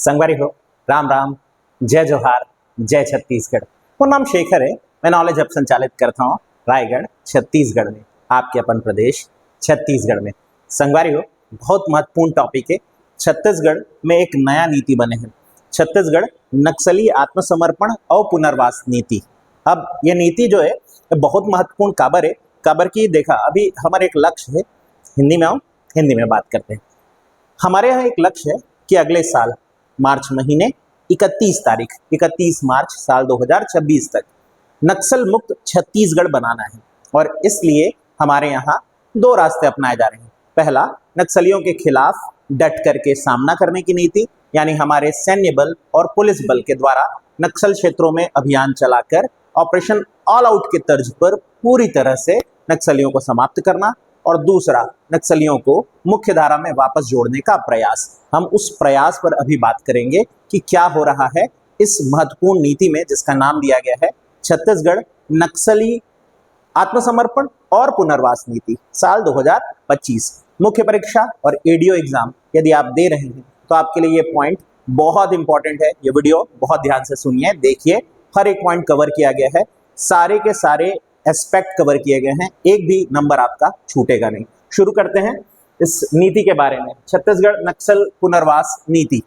संगवारी हो, राम राम, जय जोहार, जय छत्तीसगढ़। वो नाम शेखर है। मैं नॉलेज हब संचालित करता हूँ रायगढ़ छत्तीसगढ़ में, आपके अपन प्रदेश छत्तीसगढ़ में। संगवारी हो, बहुत महत्वपूर्ण टॉपिक है। छत्तीसगढ़ में एक नया नीति बने हैं, छत्तीसगढ़ नक्सली आत्मसमर्पण और पुनर्वास नीति। अब ये नीति जो है बहुत महत्वपूर्ण काबर है, काबर की देखा अभी हमारे एक लक्ष्य है। हिंदी में बात करते हैं। हमारे यहाँ एक लक्ष्य है कि अगले साल मार्च महीने 31 मार्च साल 2026 तक नक्सल मुक्त छत्तीसगढ़ बनाना है। और इसलिए हमारे यहाँ दो रास्ते अपनाए जा रहे हैं। पहला, नक्सलियों के खिलाफ डट करके सामना करने की नीति, यानी हमारे सैन्य बल और पुलिस बल के द्वारा नक्सल क्षेत्रों में अभियान चलाकर ऑपरेशन ऑल आउट के तर्ज पर पूरी तरह से नक्सलियों को समाप्त करना। और दूसरा, नक्सलियों को मुख्य धारा में वापस जोड़ने का प्रयास। हम उस प्रयास पर अभी बात करेंगे कि क्या हो रहा है इस महत्वपूर्ण नीति में, जिसका नाम दिया गया है छत्तीसगढ़ नक्सली आत्मसमर्पण और पुनर्वास नीति साल 2025। मुख्य परीक्षा और एडीओ एग्जाम यदि आप दे रहे हैं तो आपके लिए ये पॉइंट बहुत इंपॉर्टेंट है। ये वीडियो बहुत ध्यान से सुनिए, देखिए, हर एक पॉइंट कवर किया गया है, सारे के सारे एस्पेक्ट कवर किए गए हैं, एक भी नंबर आपका छूटेगा नहीं। शुरू करते हैं इस नीति के बारे में। छत्तीसगढ़ नक्सल पुनर्वास नीति।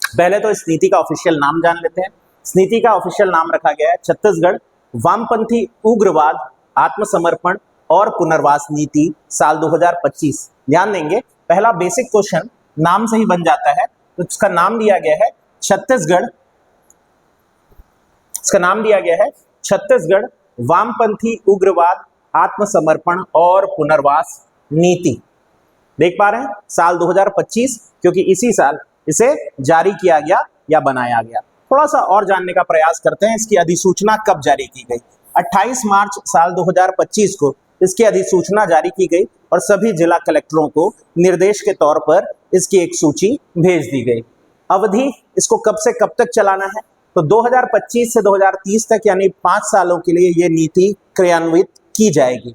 पहले तो इस नीति का ऑफिशियल नाम जान लेते हैं। इस नीति का ऑफिशियल नाम रखा गया है छत्तीसगढ़ वामपंथी उग्रवाद आत्मसमर्पण और पुनर्वास नीति साल 2025। ध्यान देंगे, पहला बेसिक क्वेश्चन नाम से ही बन जाता है। तो इसका नाम दिया गया है छत्तीसगढ़ वामपंथी उग्रवाद आत्मसमर्पण और पुनर्वास नीति। देख पा रहे हैं साल 2025, क्योंकि इसी साल इसे जारी किया गया या बनाया गया। थोड़ा सा और जानने का प्रयास करते हैं। इसकी अधिसूचना कब जारी की गई? 28 मार्च साल 2025 को इसकी अधिसूचना जारी की गई और सभी जिला कलेक्टरों को निर्देश के तौर पर इसकी एक सूची भेज दी गई। अवधि इसको कब से कब तक चलाना है? तो 2025 से 2030 तक, यानी 5 सालों के लिए ये नीति क्रियान्वित की जाएगी।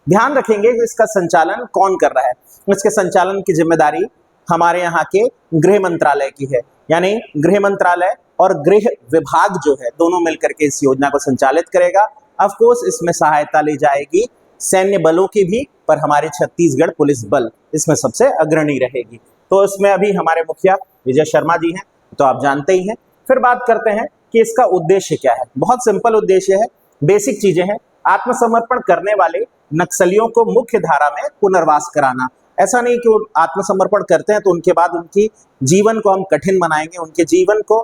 ध्यान रखेंगे कि इसका संचालन कौन कर रहा है। इसके संचालन की जिम्मेदारी हमारे यहाँ के गृह मंत्रालय की है, यानी गृह मंत्रालय और गृह विभाग जो है दोनों मिलकर के इस योजना को संचालित करेगा। ऑफ कोर्स इसमें सहायता ली जाएगी सैन्य बलों की भी, पर हमारे छत्तीसगढ़ पुलिस बल इसमें सबसे अग्रणी रहेगी। तो इसमें अभी हमारे मुखिया विजय शर्मा जी हैं, तो आप जानते ही हैं। फिर बात करते हैं कि इसका उद्देश्य क्या है। बहुत सिंपल उद्देश्य है, बेसिक चीजें हैं। आत्मसमर्पण करने वाले नक्सलियों को मुख्य धारा में पुनर्वास कराना। ऐसा नहीं कि वो आत्मसमर्पण करते हैं तो उनके बाद उनकी जीवन को हम कठिन बनाएंगे। उनके जीवन को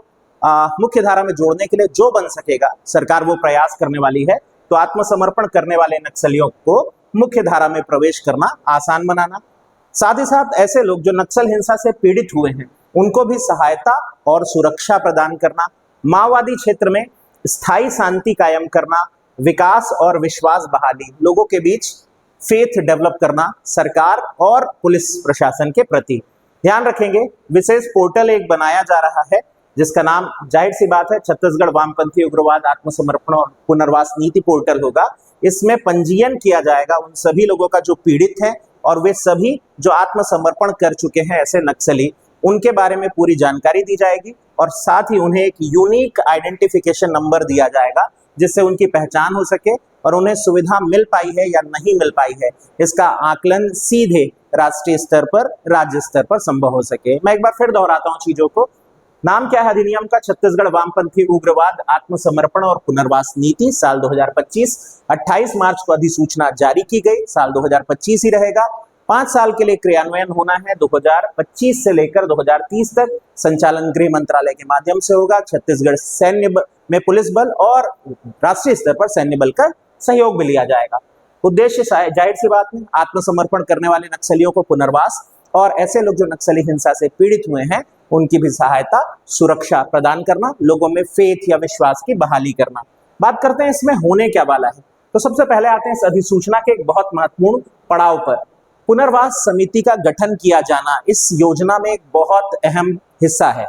मुख्य धारा में जोड़ने के लिए जो बन सकेगा सरकार वो प्रयास करने वाली है। तो आत्मसमर्पण करने वाले नक्सलियों को मुख्य धारा में प्रवेश करना आसान बनाना, साथ ही साथ ऐसे लोग जो नक्सल हिंसा से पीड़ित हुए हैं उनको भी सहायता और सुरक्षा प्रदान करना, माओवादी क्षेत्र में स्थायी शांति कायम करना, विकास और विश्वास बहाली, लोगों के बीच फेथ डेवलप करना सरकार और पुलिस प्रशासन के प्रति। ध्यान रखेंगे, विशेष पोर्टल एक बनाया जा रहा है जिसका नाम जाहिर सी बात है छत्तीसगढ़ वामपंथी उग्रवाद आत्मसमर्पण और पुनर्वास नीति पोर्टल होगा। इसमें पंजीयन किया जाएगा उन सभी लोगों का जो पीड़ित हैं और वे सभी जो आत्मसमर्पण कर चुके हैं ऐसे नक्सली, उनके बारे में पूरी जानकारी दी जाएगी और साथ ही उन्हें एक यूनिक आइडेंटिफिकेशन नंबर दिया जाएगा जिससे उनकी पहचान हो सके और उन्हें सुविधा मिल पाई है या नहीं मिल पाई है इसका आकलन सीधे राष्ट्रीय स्तर पर, राज्य स्तर पर संभव हो सके। मैं एक बार फिर दोहराता हूं चीजों को। नाम क्या है अधिनियम का? छत्तीसगढ़ वामपंथी उग्रवाद आत्मसमर्पण और पुनर्वास नीति साल 2025। 28 मार्च को अधिसूचना जारी की गई, साल 2025 ही रहेगा। 5 साल के लिए क्रियान्वयन होना है, 2025 से लेकर 2030 तक। संचालन गृह मंत्रालय के माध्यम से होगा। छत्तीसगढ़ सैन्य में पुलिस बल और राष्ट्रीय स्तर पर सैन्य बल का सहयोग भी लिया जाएगा। उद्देश्य जाहिर सी बात है, आत्मसमर्पण करने वाले नक्सलियों को पुनर्वास और ऐसे लोग जो नक्सली हिंसा से पीड़ित हुए हैं उनकी भी सहायता, सुरक्षा प्रदान करना, लोगों में फेथ या विश्वास की बहाली करना। बात करते हैं इसमें होने क्या वाला है। तो सबसे पहले आते हैं इस अधिसूचना के एक बहुत महत्वपूर्ण पड़ाव पर। पुनर्वास समिति का गठन किया जाना इस योजना में एक बहुत अहम हिस्सा है।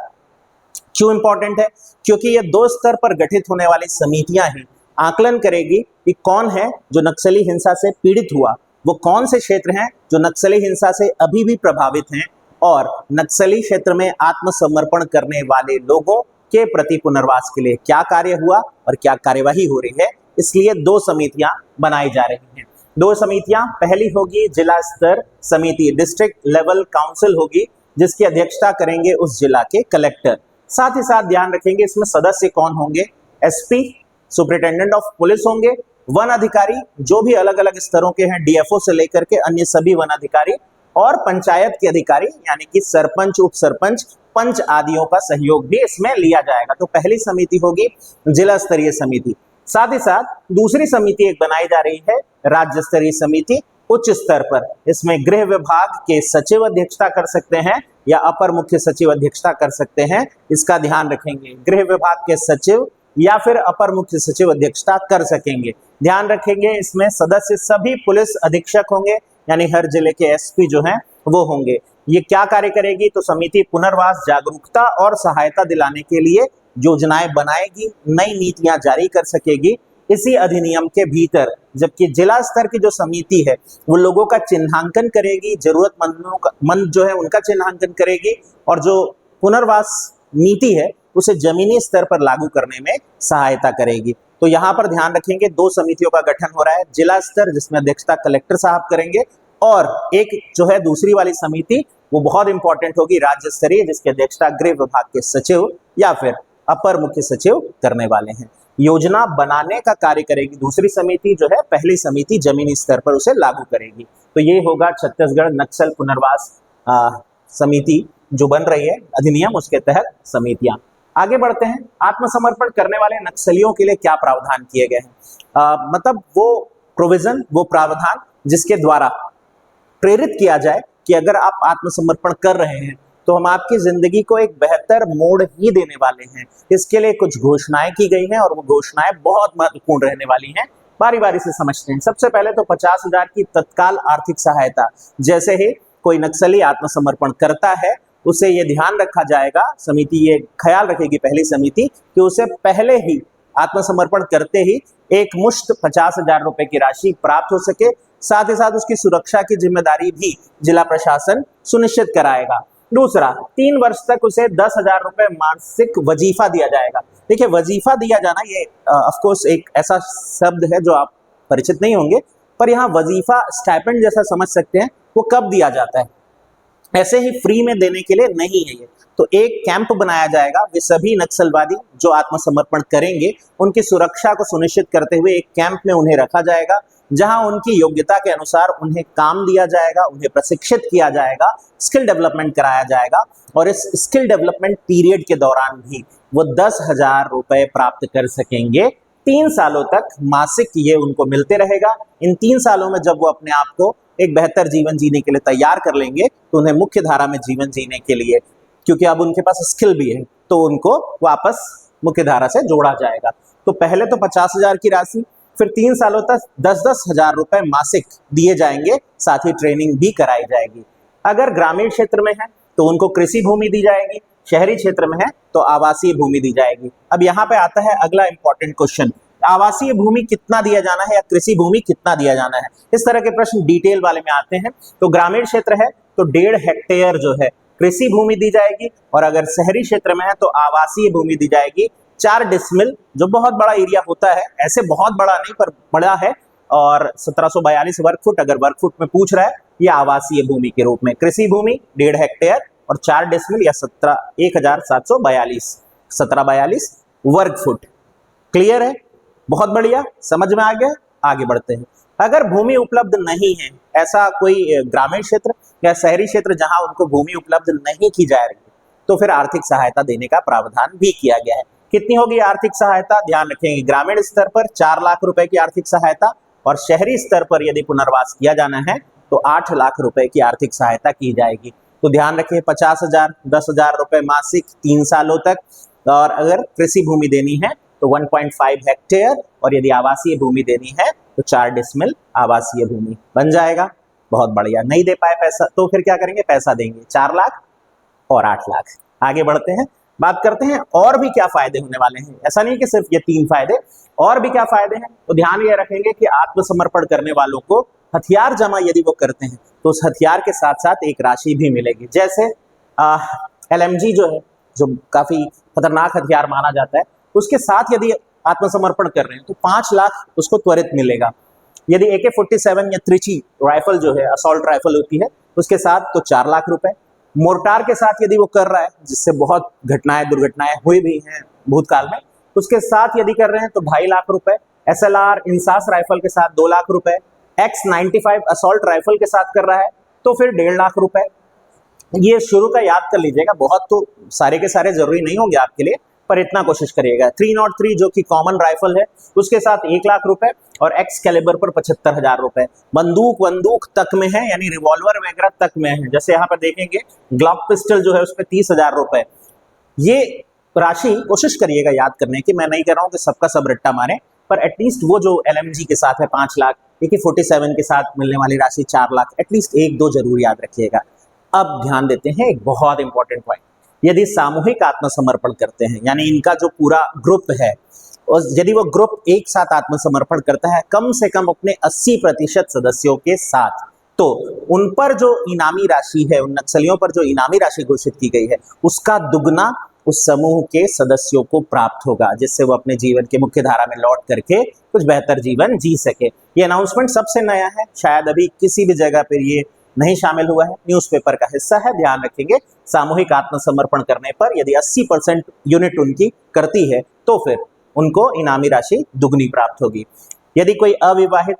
क्यों इंपॉर्टेंट है? क्योंकि ये 2 स्तर पर गठित होने वाली समितियां ही आकलन करेगी कि कौन है जो नक्सली हिंसा से पीड़ित हुआ, वो कौन से क्षेत्र हैं जो नक्सली हिंसा से अभी भी प्रभावित हैं, और नक्सली क्षेत्र में आत्मसमर्पण करने वाले लोगों के प्रति पुनर्वास के लिए क्या कार्य हुआ और क्या कार्यवाही हो रही है, इसलिए दो समितियां बनाई जा रही हैं। दो समितियां, पहली होगी जिला स्तर समिति, डिस्ट्रिक्ट लेवल काउंसिल होगी, जिसकी अध्यक्षता करेंगे उस जिला के कलेक्टर। साथ ही साथ ध्यान रखेंगे इसमें सदस्य कौन होंगे, एसपी, सुपरिटेंडेंट ऑफ पुलिस होंगे, वन अधिकारी जो भी अलग अलग स्तरों के हैं, डीएफओ से लेकर के अन्य सभी वन अधिकारी, और पंचायत के अधिकारी यानी कि सरपंच, उप सरपंच, पंच आदियों का सहयोग भी इसमें लिया जाएगा। तो पहली समिति होगी जिला स्तरीय समिति। साथ ही साथ दूसरी समिति एक बनाई जा रही है राज्य स्तरीय समिति, उच्च स्तर पर। इसमें गृह विभाग के सचिव अध्यक्षता कर सकते हैं या अपर मुख्य सचिव अध्यक्षता कर सकते हैं, इसका ध्यान रखेंगे। गृह विभाग के सचिव या फिर अपर मुख्य सचिव अध्यक्षता कर सकेंगे। ध्यान रखेंगे इसमें सदस्य सभी पुलिस अधीक्षक होंगे, यानी हर जिले के एसपी जो हैं वो होंगे। ये क्या कार्य करेगी, तो समिति पुनर्वास जागरूकता और सहायता दिलाने के लिए योजनाएं बनाएगी, नई नीतियां जारी कर सकेगी इसी अधिनियम के भीतर। जबकि जिला स्तर की जो समिति है वो लोगों का चिन्हांकन करेगी, जरूरतमंद जो है उनका चिन्हांकन करेगी, और जो पुनर्वास नीति है उसे जमीनी स्तर पर लागू करने में सहायता करेगी। तो यहाँ पर ध्यान रखेंगे दो समितियों का गठन हो रहा है, जिला स्तर जिसमें अध्यक्षता कलेक्टर साहब करेंगे, और एक जो है दूसरी वाली समिति वो बहुत इंपॉर्टेंट होगी राज्य स्तरीय, जिसकी अध्यक्षता गृह विभाग के सचिव या फिर अपर मुख्य सचिव करने वाले हैं। योजना बनाने का कार्य करेगी दूसरी समिति जो है, पहली समिति जमीनी स्तर पर उसे लागू करेगी। तो ये होगा छत्तीसगढ़ नक्सल पुनर्वास समिति जो बन रही है अधिनियम, उसके तहत समितियां। आगे बढ़ते हैं, आत्मसमर्पण करने वाले नक्सलियों के लिए क्या प्रावधान किए गए हैं। मतलब वो प्रोविजन, वो प्रावधान जिसके द्वारा प्रेरित किया जाए कि अगर आप आत्मसमर्पण कर रहे हैं तो हम आपकी जिंदगी को एक बेहतर मोड़ ही देने वाले हैं। इसके लिए कुछ घोषणाएं की गई हैं और वो घोषणाएं बहुत महत्वपूर्ण रहने वाली हैं। बारी बारी से समझते हैं। सबसे पहले तो 50,000 की तत्काल आर्थिक सहायता। जैसे ही कोई नक्सली आत्मसमर्पण करता है उसे ये ध्यान रखा जाएगा, समिति ये ख्याल रखेगी पहली समिति, कि उसे पहले ही आत्मसमर्पण करते ही एक मुश्त 50,000 रुपए की राशि प्राप्त हो सके। साथ ही साथ उसकी सुरक्षा की जिम्मेदारी भी जिला प्रशासन सुनिश्चित कराएगा। दूसरा, 3 वर्ष तक उसे 10,000 रुपए मासिक वजीफा दिया जाएगा। देखिए, वजीफा दिया जाना ये ऑफकोर्स एक ऐसा शब्द है जो आप परिचित नहीं होंगे, पर यहाँ वजीफा स्टाइपेंड जैसा समझ सकते हैं। वो कब दिया जाता है, ऐसे ही फ्री में देने के लिए नहीं है ये। तो एक कैंप बनाया जाएगा, वे सभी नक्सलवादी जो आत्मसमर्पण करेंगे उनकी सुरक्षा को सुनिश्चित करते हुए एक कैंप में उन्हें रखा जाएगा, जहां उनकी योग्यता के अनुसार उन्हें काम दिया जाएगा, उन्हें प्रशिक्षित किया जाएगा, स्किल डेवलपमेंट कराया जाएगा। और इस स्किल डेवलपमेंट पीरियड के दौरान भी वो 10,000 रुपए प्राप्त कर सकेंगे। 3 सालों तक मासिक ये उनको मिलते रहेगा। इन 3 सालों में जब वो अपने आप को एक बेहतर जीवन जीने के लिए तैयार कर लेंगे तो उन्हें मुख्य धारा में जीवन जीने के लिए, क्योंकि अब उनके पास स्किल भी है, तो उनको वापस मुख्य धारा से जोड़ा जाएगा। तो पहले तो 50,000 की राशि, फिर 3 सालों तक 10-10 हजार रुपए मासिक दिए जाएंगे, साथ ही ट्रेनिंग भी कराई जाएगी। अगर ग्रामीण क्षेत्र में है तो उनको कृषि भूमि दी जाएगी, शहरी क्षेत्र में है तो आवासीय भूमि दी जाएगी। अब यहाँ पे आता है अगला इंपॉर्टेंट क्वेश्चन, आवासीय भूमि कितना दिया जाना है या कृषि भूमि कितना दिया जाना है। इस तरह के प्रश्न डिटेल वाले में आते हैं। तो ग्रामीण क्षेत्र है तो 1.5 हेक्टेयर जो है कृषि भूमि दी जाएगी, और अगर शहरी क्षेत्र में है तो आवासीय भूमि दी जाएगी 4 डिसमिल, जो बहुत बड़ा एरिया होता है, ऐसे बहुत बड़ा नहीं पर बड़ा है, और 1742 वर्ग फुट अगर वर्ग फुट में पूछ रहा है, ये आवासीय भूमि के रूप में। कृषि भूमि 1.5 हेक्टेयर और 4 डिसमिल या 1742 वर्ग फुट। क्लियर है, बहुत बढ़िया, समझ में आ गया। आगे बढ़ते हैं। अगर भूमि उपलब्ध नहीं है, ऐसा कोई ग्रामीण क्षेत्र या शहरी क्षेत्र जहां उनको भूमि उपलब्ध नहीं की जा रही, तो फिर आर्थिक सहायता देने का प्रावधान भी किया गया है। कितनी होगी आर्थिक सहायता, ध्यान रखेंगे। ग्रामीण स्तर पर 4 लाख रुपए की आर्थिक सहायता, और शहरी स्तर पर यदि पुनर्वास किया जाना है तो 8 लाख रुपए की आर्थिक सहायता की जाएगी। तो ध्यान रखें, 50,000, 10,000 रुपए मासिक 3 सालों तक, और अगर कृषि भूमि देनी है तो 1.5 हेक्टेयर, और यदि आवासीय भूमि देनी है तो 4 डिसमिल आवासीय भूमि बन जाएगा। बहुत बढ़िया। नहीं दे पाए पैसा तो फिर क्या करेंगे, पैसा देंगे, 4 लाख और 8 लाख। आगे बढ़ते हैं, बात करते हैं और भी क्या फायदे होने वाले हैं। ऐसा नहीं कि सिर्फ ये 3 फायदे, और भी क्या फायदे हैं। तो ध्यान ये रखेंगे कि आत्मसमर्पण करने वालों को हथियार जमा यदि वो करते हैं तो उस हथियार के साथ साथ एक राशि भी मिलेगी। जैसे LMG जो है, जो काफी खतरनाक हथियार माना जाता है, उसके साथ यदि आत्मसमर्पण कर रहे हैं तो 5 लाख उसको त्वरित मिलेगा। यदि AK-47 या त्रिची राइफल जो है, असॉल्ट राइफल होती है, उसके साथ तो 4 लाख रुपए। मोर्टार के साथ यदि वो कर रहा है, जिससे बहुत घटनाएं दुर्घटनाएं हुई भी हैं भूतकाल में, उसके साथ यदि कर रहे हैं तो 2.5 लाख रुपए। SLR इंसास राइफल के साथ 2 लाख रुपए। X-95 असॉल्ट राइफल के साथ कर रहा है तो फिर 1.5 लाख रुपए। ये शुरू का याद कर लीजिएगा, बहुत तो सारे के सारे जरूरी नहीं होंगे आपके लिए, पर इतना कोशिश करिएगा। 303 जो कि कॉमन राइफल है, उसके साथ 1 लाख रुपए और Excalibur पर 75,000 रुपए। बंदूक तक में है, यानी रिवॉल्वर वगैरह तक में है। जैसे यहाँ पर देखेंगे ग्लॉक पिस्टल जो है उस पर 30,000 रुपए। ये राशि कोशिश करिएगा याद करने की। मैं नहीं कह रहा हूँ कि सबका सब रट्टा मारे, पर एटलीस्ट वो जो LMG के साथ है 5 लाख, AK-47 के साथ मिलने वाली राशि 4 लाख, एटलीस्ट 1-2 जरूर याद रखिएगा। अब ध्यान देते हैं एक बहुत इंपॉर्टेंट पॉइंट। यदि सामूहिक आत्मसमर्पण करते हैं, यानी इनका जो पूरा ग्रुप है, और यदि वो ग्रुप एक साथ आत्मसमर्पण करता है कम से कम अपने 80% सदस्यों के साथ, तो उन पर जो इनामी राशि है, उन नक्सलियों पर जो इनामी राशि घोषित की गई है, उसका दुगना उस समूह के सदस्यों को प्राप्त होगा, जिससे वो अपने जीवन के मुख्य धारा में लौट करके कुछ बेहतर जीवन जी सके। ये अनाउंसमेंट सबसे नया है, शायद अभी किसी भी जगह पर ये नहीं शामिल हुआ है, न्यूज़पेपर का हिस्सा है। ध्यान रखेंगे, सामूहिक आत्मसमर्पण करने पर यदि 80% यूनिट उनकी करती है तो फिर उनको इनामी राशि दुगनी प्राप्त होगी। यदि कोई अविवाहित,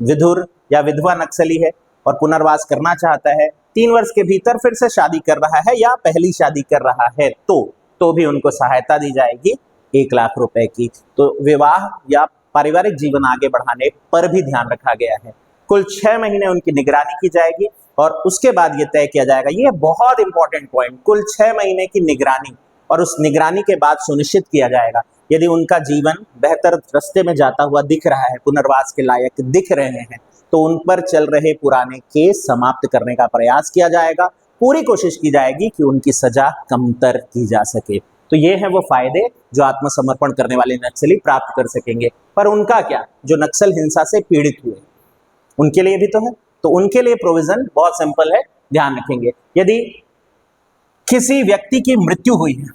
विधुर या विधवा नक्सली है और पुनर्वास करना चाहता है, 3 वर्ष के भीतर फिर से शादी कर रहा है या पहली शादी कर रहा है, तो भी उनको सहायता दी जाएगी 1 लाख रुपए की। तो विवाह या पारिवारिक जीवन आगे बढ़ाने पर भी ध्यान रखा गया है। कुल 6 महीने उनकी निगरानी की जाएगी और उसके बाद ये तय किया जाएगा, ये बहुत इंपॉर्टेंट पॉइंट, कुल 6 महीने की निगरानी, और उस निगरानी के बाद सुनिश्चित किया जाएगा यदि उनका जीवन बेहतर रास्ते में जाता हुआ दिख रहा है, पुनर्वास के लायक दिख रहे हैं, तो उन पर चल रहे पुराने केस समाप्त करने का प्रयास किया जाएगा। पूरी कोशिश की जाएगी कि उनकी सजा कमतर की जा सके। तो ये है वो फायदे जो आत्मसमर्पण करने वाले नक्सली प्राप्त कर सकेंगे। पर उनका क्या, जो नक्सल हिंसा से पीड़ित हुए उनके लिए भी तो है। तो उनके लिए प्रोविजन बहुत सिंपल है, ध्यान रखेंगे। यदि किसी व्यक्ति की मृत्यु हुई है,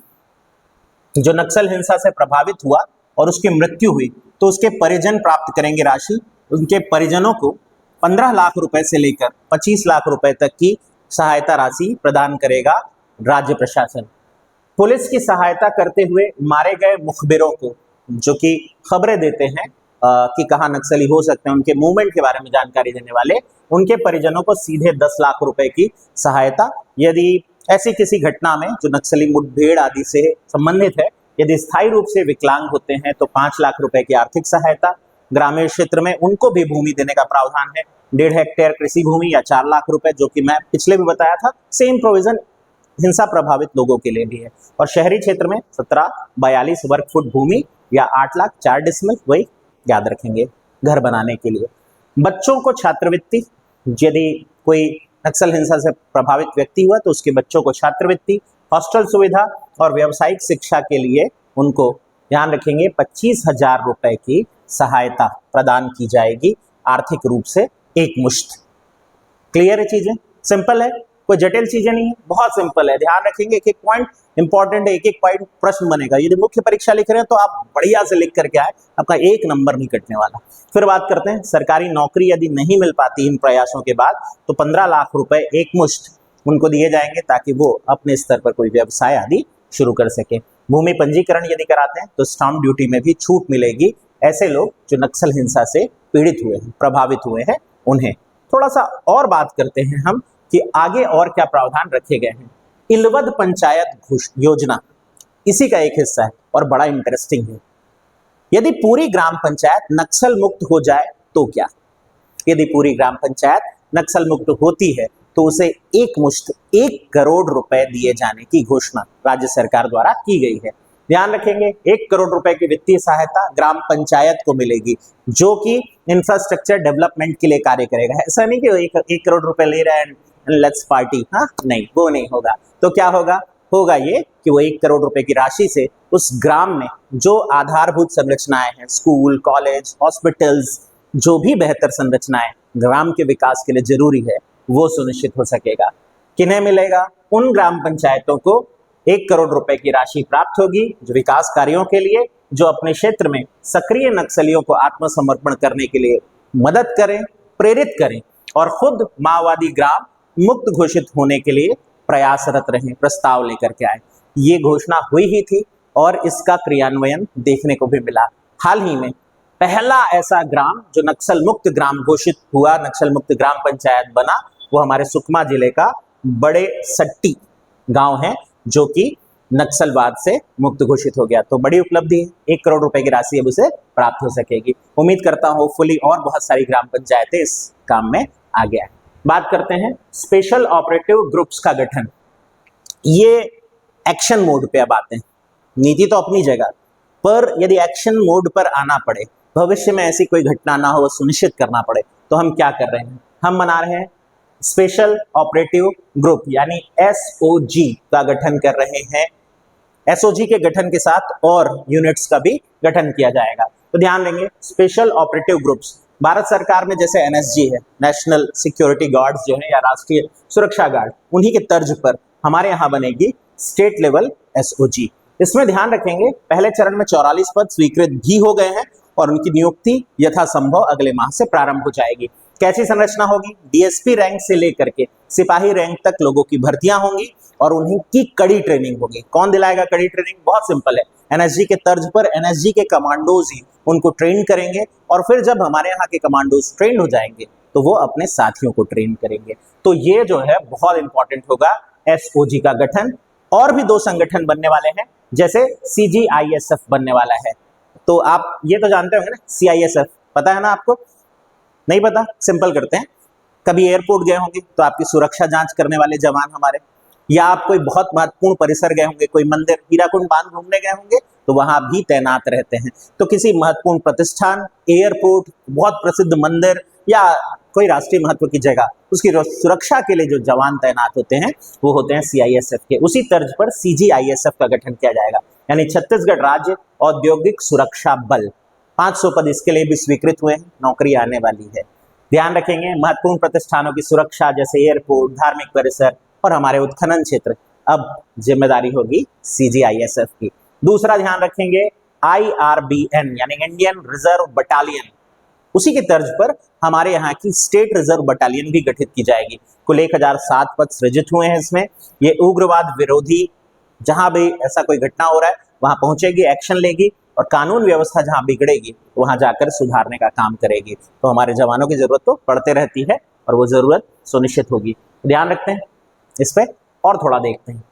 जो नक्सल हिंसा से प्रभावित हुआ और उसकी मृत्यु हुई, तो उसके परिजन प्राप्त करेंगे राशि। उनके परिजनों को 15 लाख रुपए से लेकर 25 लाख रुपए तक की सहायता राशि प्रदान करेगा राज्य प्रशासन। पुलिस की सहायता करते हुए मारे गए मुखबिरों को, जो कि खबरें देते हैं कि कहाँ नक्सली हो सकते हैं, उनके मूवमेंट के बारे में जानकारी देने वाले, उनके परिजनों को सीधे 10 लाख रुपए की सहायता। यदि ऐसी किसी घटना में जो नक्सली मुठभेड़ आदि से संबंधित है, यदि स्थायी रूप से विकलांग होते हैं तो 5 लाख रुपए की आर्थिक सहायता। ग्रामीण क्षेत्र में उनको भी भूमि देने का प्रावधान है, 1.5 हेक्टेयर कृषि भूमि या 4 लाख रुपए, जो कि मैं पिछले भी बताया था। सेम प्रोविजन हिंसा प्रभावित लोगों के लिए भी है। और शहरी क्षेत्र में 1742 वर्ग फुट भूमि या 8 लाख 4 डिसमिल, वही याद रखेंगे, घर बनाने के लिए। बच्चों को छात्रवृत्ति, यदि कोई नक्सल हिंसा से प्रभावित व्यक्ति हुआ तो उसके बच्चों को छात्रवृत्ति, हॉस्टल सुविधा और व्यावसायिक शिक्षा के लिए उनको, ध्यान रखेंगे, 25,000 रुपए की सहायता प्रदान की जाएगी, आर्थिक रूप से एक मुश्त। क्लियर है चीजें? सिंपल है, कोई जटिल चीजें नहीं है, बहुत सिंपल है। ध्यान रखेंगे, एक एक पॉइंट इंपॉर्टेंट है, एक एक पॉइंट प्रश्न बनेगा। यदि मुख्य परीक्षा लिख रहे हैं तो आप बढ़िया से लिख करके आए, आपका 1 नंबर नहीं कटने वाला। फिर बात करते हैं, सरकारी नौकरी यदि नहीं मिल पाती इन प्रयासों के बाद तो 15 लाख रुपए एक मुश्त उनको दिए जाएंगे, ताकि वो अपने स्तर पर कोई व्यवसाय आदि शुरू कर सके। भूमि पंजीकरण यदि कराते हैं तो स्टाम्प ड्यूटी में भी छूट मिलेगी। ऐसे लोग जो नक्सल हिंसा से पीड़ित हुए हैं, प्रभावित हुए हैं, उन्हें। थोड़ा सा और बात करते हैं हम कि आगे और क्या प्रावधान रखे गए हैं। इलवद पंचायत योजना इसी का एक हिस्सा है और बड़ा इंटरेस्टिंग है। यदि पूरी ग्राम पंचायत नक्सल मुक्त हो जाए तो क्या, यदि पूरी ग्राम पंचायत नक्सल मुक्त होती है तो उसे एक मुश्त 1 करोड़ रुपए दिए जाने की घोषणा राज्य सरकार द्वारा की गई है। ध्यान रखेंगे, 1 करोड़ रुपए की वित्तीय सहायता ग्राम पंचायत को मिलेगी, जो कि इंफ्रास्ट्रक्चर डेवलपमेंट के लिए कार्य करेगा। ऐसा नहीं कि 1 करोड़ रुपए ले रहे हैं लेट्स पार्टी, हाँ नहीं, वो नहीं होगा। तो क्या होगा, होगा ये कि वो 1 करोड़ रुपए की राशि से उस ग्राम में जो आधारभूत संरचनाएं हैं, स्कूल, कॉलेज, हॉस्पिटल्स, जो भी बेहतर संरचनाएं ग्राम के विकास के लिए जरूरी है वो सुनिश्चित हो सकेगा। किन्हें मिलेगा? उन ग्राम पंचायतों को 1 करोड़ रुपए की राशि प्राप्त होगी जो विकास कार्यों के लिए, जो अपने क्षेत्र में सक्रिय नक्सलियों को आत्मसमर्पण करने के लिए मदद करें, प्रेरित करें और खुद माओवादी ग्राम मुक्त घोषित होने के लिए प्रयासरत रहें, प्रस्ताव लेकर के आए। ये घोषणा हुई ही थी और इसका क्रियान्वयन देखने को भी मिला। हाल ही में पहला ऐसा ग्राम जो नक्सल मुक्त ग्राम घोषित हुआ, नक्सल मुक्त ग्राम पंचायत बना, वो हमारे सुकमा जिले का बड़े सट्टी गांव है जो कि नक्सलवाद से मुक्त घोषित हो गया। तो बड़ी उपलब्धि है, 1 करोड़ रुपए की राशि अब उसे प्राप्त हो सकेगी। उम्मीद करता हूं होपफुली और बहुत सारी ग्राम पंचायतें इस काम में आ गया है। बात करते हैं स्पेशल ऑपरेटिव ग्रुप्स का गठन। ये एक्शन मोड पे अब आते हैं। नीति तो अपनी जगह, पर यदि एक्शन मोड पर आना पड़े, भविष्य में ऐसी कोई घटना ना हो सुनिश्चित करना पड़े, तो हम क्या कर रहे हैं? हम बना रहे हैं स्पेशल ऑपरेटिव ग्रुप यानी एसओजी का गठन कर रहे हैं। एसओजी के गठन के साथ और यूनिट्स का भी गठन किया जाएगा। तो ध्यान देंगे, स्पेशल ऑपरेटिव ग्रुप्स भारत सरकार में जैसे एनएसजी है, नेशनल सिक्योरिटी गार्ड्स जो है या राष्ट्रीय सुरक्षा गार्ड, उन्हीं के तर्ज पर हमारे यहाँ बनेगी स्टेट लेवल एसओजी। इसमें ध्यान रखेंगे पहले चरण में 44 पद स्वीकृत भी हो गए हैं और उनकी नियुक्ति यथासंभव अगले माह से प्रारंभ हो जाएगी। कैसी संरचना होगी? डीएसपी रैंक से लेकर के सिपाही रैंक तक लोगों की भर्तियां होंगी और उन्हीं की कड़ी ट्रेनिंग होगी। कौन दिलाएगा कड़ी ट्रेनिंग? बहुत सिंपल है, एनएसजी के तर्ज पर एनएसजी के कमांडोज ही उनको ट्रेन करेंगे और फिर जब हमारे यहाँ के कमांडोज ट्रेन हो जाएंगे तो वो अपने साथियों को ट्रेन करेंगे। तो ये जो है बहुत इंपॉर्टेंट होगा एसओजी का गठन। और भी 2 संगठन बनने वाले हैं, जैसे सीजीआईएसएफ बनने वाला है। तो आप ये तो जानते होंगे ना, सीआईएसएफ पता है ना आपको? नहीं पता? सिंपल करते हैं, कभी एयरपोर्ट गए होंगे तो आपकी सुरक्षा जांच करने वाले जवान हमारे, या आप कोई बहुत महत्वपूर्ण परिसर गए होंगे, कोई मंदिर, हीराकुंड बांध घूमने गए होंगे तो वहां भी तैनात रहते हैं। तो किसी महत्वपूर्ण प्रतिष्ठान, एयरपोर्ट, बहुत प्रसिद्ध मंदिर या कोई राष्ट्रीय महत्व की जगह, उसकी सुरक्षा के लिए जो जवान तैनात होते हैं वो होते हैं सीआईएसएफ के। उसी तर्ज पर सीजीआईएसएफ का गठन किया जाएगा, यानी छत्तीसगढ़ राज्य औद्योगिक सुरक्षा बल। 500 पद इसके लिए भी स्वीकृत हुए हैं, नौकरी आने वाली है। ध्यान रखेंगे महत्वपूर्ण प्रतिष्ठानों की सुरक्षा जैसे एयरपोर्ट, धार्मिक परिसर और हमारे उत्खनन क्षेत्र, अब जिम्मेदारी होगी सीजीआईएसएफ की। दूसरा ध्यान रखेंगे आईआरबीएन यानी इंडियन रिजर्व बटालियन, उसी के तर्ज पर हमारे यहाँ की स्टेट रिजर्व बटालियन भी गठित की जाएगी। कुल 1007 पद सृजित हुए हैं इसमें। ये उग्रवाद विरोधी, जहां भी ऐसा कोई घटना हो रहा है वहां पहुंचेगी, एक्शन लेगी और कानून व्यवस्था जहां बिगड़ेगी वहां जाकर सुधारने का काम करेगी। तो हमारे जवानों की जरूरत तो पड़ते रहती है और वो जरूरत सुनिश्चित होगी। ध्यान रखते हैं इस पे और थोड़ा देखते हैं।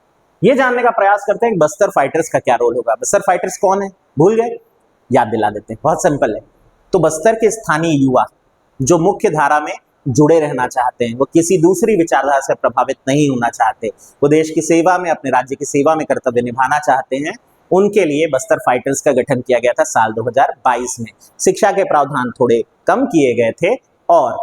ये जानने का प्रयास करते हैं बस्तर फाइटर्स का क्या रोल होगा। बस्तर फाइटर्स कौन है? भूल गए? याद दिला देते हैं, बहुत सिंपल है। तो बस्तर के स्थानीय युवा जो मुख्य धारा में जुड़े रहना चाहते हैं, वो किसी दूसरी विचारधारा से प्रभावित नहीं होना चाहते, वो देश की सेवा में, अपने राज्य की सेवा में कर्तव्य निभाना चाहते हैं, उनके लिए बस्तर फाइटर्स का गठन किया गया था साल 2022 में। शिक्षा के प्रावधान थोड़े कम किए गए थे और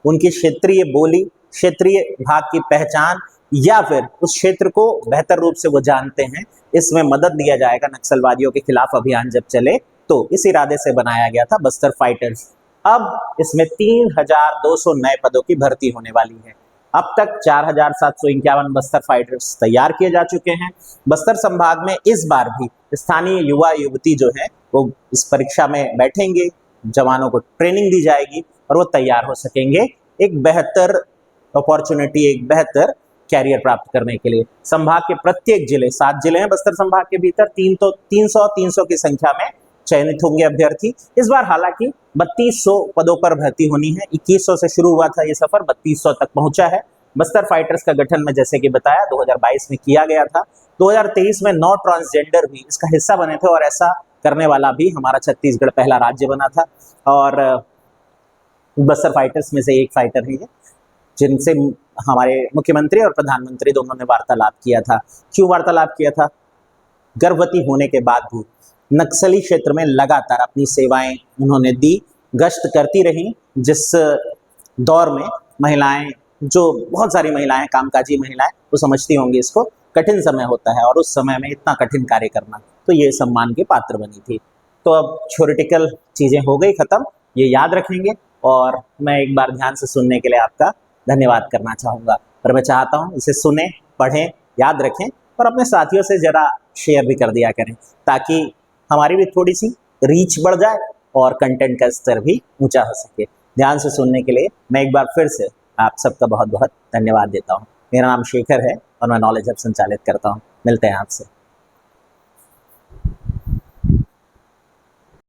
उनकी क्षेत्रीय बोली, क्षेत्रीय भाग की पहचान या फिर उस क्षेत्र को बेहतर रूप से वो जानते हैं, इसमें मदद दिया जाएगा नक्सलवादियों के खिलाफ अभियान जब चले। तो इस इरादे से बनाया गया था बस्तर फाइटर्स। अब इसमें 3200 नए पदों की भर्ती होने वाली है। अब तक 4751 बस्तर फाइटर्स तैयार किए जा चुके हैं। बस्तर संभाग में इस बार भी स्थानीय युवा युवती जो है वो इस परीक्षा में बैठेंगे, जवानों को ट्रेनिंग दी जाएगी और वो तैयार हो सकेंगे एक बेहतर अपॉर्चुनिटी, एक बेहतर कैरियर प्राप्त करने के लिए। संभाग के प्रत्येक जिले, 7 जिले हैं बस्तर संभाग के भीतर, 300 की संख्या में चयनित होंगे अभ्यर्थी। इस बार हालांकि 3200 पदों पर भर्ती होनी है। 2100 से शुरू हुआ था ये सफर, 3200 तक पहुंचा है। बस्तर फाइटर्स का गठन में जैसे कि बताया 2022 में किया गया था। 2023 में 9 ट्रांसजेंडर भी इसका हिस्सा बने थे और ऐसा करने वाला भी हमारा छत्तीसगढ़ पहला राज्य बना था। और बस्तर फाइटर्स में से एक फाइटर है जिनसे हमारे मुख्यमंत्री और प्रधानमंत्री दोनों ने वार्तालाप किया था। क्यों वार्तालाप किया था? गर्भवती होने के बाद भी नक्सली क्षेत्र में लगातार अपनी सेवाएं उन्होंने दी, गश्त करती रहीं, जिस दौर में महिलाएं, जो बहुत सारी महिलाएं, कामकाजी महिलाएं, वो समझती होंगी इसको कठिन समय होता है और उस समय में इतना कठिन कार्य करना, तो ये सम्मान के पात्र बनी थी। तो अब थ्योरेटिकल चीजें हो गई खत्म, ये याद रखेंगे और मैं एक बार ध्यान से सुनने के लिए आपका धन्यवाद करना चाहूँगा। पर मैं चाहता हूँ इसे सुने, पढ़ें, याद रखें और अपने साथियों से ज़रा शेयर भी कर दिया करें, ताकि हमारी भी थोड़ी सी रीच बढ़ जाए और कंटेंट का स्तर भी ऊंचा हो सके। ध्यान से सुनने के लिए मैं एक बार फिर से आप सबका बहुत बहुत धन्यवाद देता हूँ। मेरा नाम शेखर है और मैं नॉलेज हब संचालित करता हूँ। मिलते हैं आपसे।